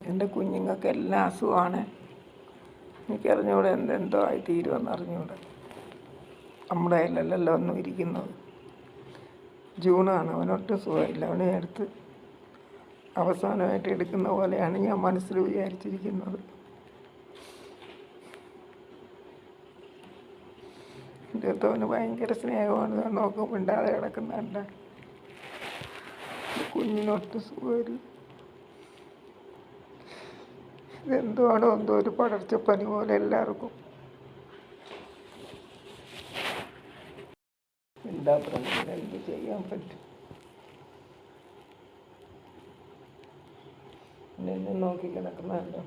എൻ്റെ കുഞ്ഞുങ്ങൾക്ക് എല്ലാം അസുഖമാണ്. എനിക്കറിഞ്ഞൂടെ എന്തെന്തോ ആയി തീരുമെന്ന് അറിഞ്ഞൂടെ. നമ്മുടെ കയ്യിലല്ലല്ലോ ഒന്നും ഇരിക്കുന്നത്. ജൂണാണ്, അവനൊട്ടും സുഖമില്ല. അവനെ അടുത്ത് അവസാനമായിട്ട് എടുക്കുന്ന പോലെയാണ് ഞാൻ മനസ്സിൽ വിചാരിച്ചിരിക്കുന്നത്. എൻ്റെ അടുത്ത് അവന് ഭയങ്കര സ്നേഹമാണ്. നോക്കും മിണ്ടാതെ കിടക്കുന്നുണ്ട്. കുഞ്ഞിനൊട്ടും സുഖമില്ല. ഇതെന്തുവാണോ എന്തോ ഒരു പടർച്ചപ്പനി പോലെ എല്ലാവർക്കും. എന്താ പ്രശ്നം, എന്ത് ചെയ്യാൻ പറ്റും? എന്നെ നോക്കി കിടക്കുന്നുണ്ടോ?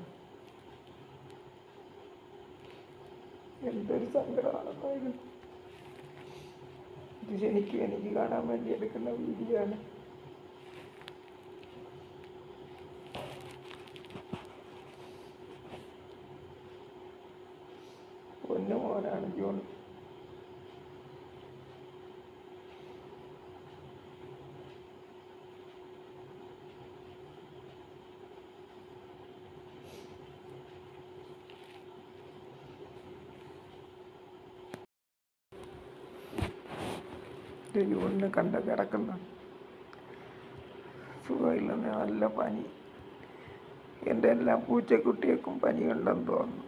എന്തൊരു സങ്കടമാണെന്നായിരുന്നു. ഇത് ശരിക്കും എനിക്ക് കാണാൻ വേണ്ടി എടുക്കുന്ന വീഡിയോ ആണ്. പൊന്നു മോനാണ് ജൂൺ. ജൂണിന് കണ്ട കിടക്കുന്ന സുഖമില്ലെന്ന്, നല്ല പനി. എൻ്റെ എല്ലാ പൂച്ചക്കുട്ടികൾക്കും പനിയുണ്ടെന്ന് തോന്നുന്നു.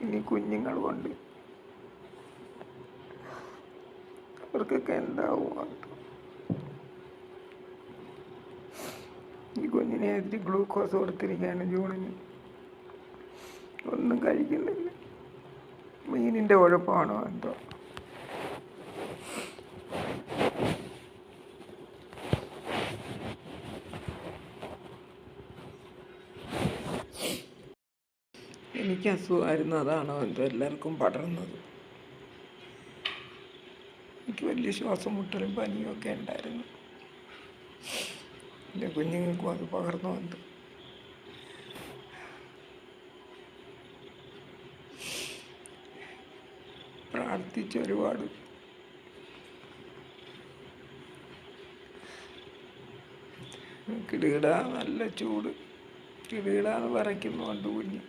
ഇനി കുഞ്ഞുങ്ങളുമുണ്ട്. അവർക്കൊക്കെ എന്താവും? ഈ കുഞ്ഞിനെ ഇത്തിരി ഗ്ലൂക്കോസ് കൊടുത്തിരിക്കുകയാണ് ജൂണിന്. ഒന്നും കഴിക്കുന്നില്ല. മീനിൻ്റെ കുഴപ്പമാണോ എന്തോ? എനിക്ക് അസുഖമായിരുന്നു, അതാണോ എന്തോ എല്ലാവർക്കും പടർന്നത്. എനിക്ക് വലിയ ശ്വാസം മുട്ടലും പനിയും ഒക്കെ ഉണ്ടായിരുന്നു. എൻ്റെ കുഞ്ഞുങ്ങൾക്കും അത് പകർന്നു വന്നു. പ്രാർത്ഥിച്ച് ഒരുപാട്. കിടുകിട നല്ല ചൂട്, കിടുകിടാന്ന് വിറയ്ക്കുന്നുണ്ട് കുഞ്ഞ്.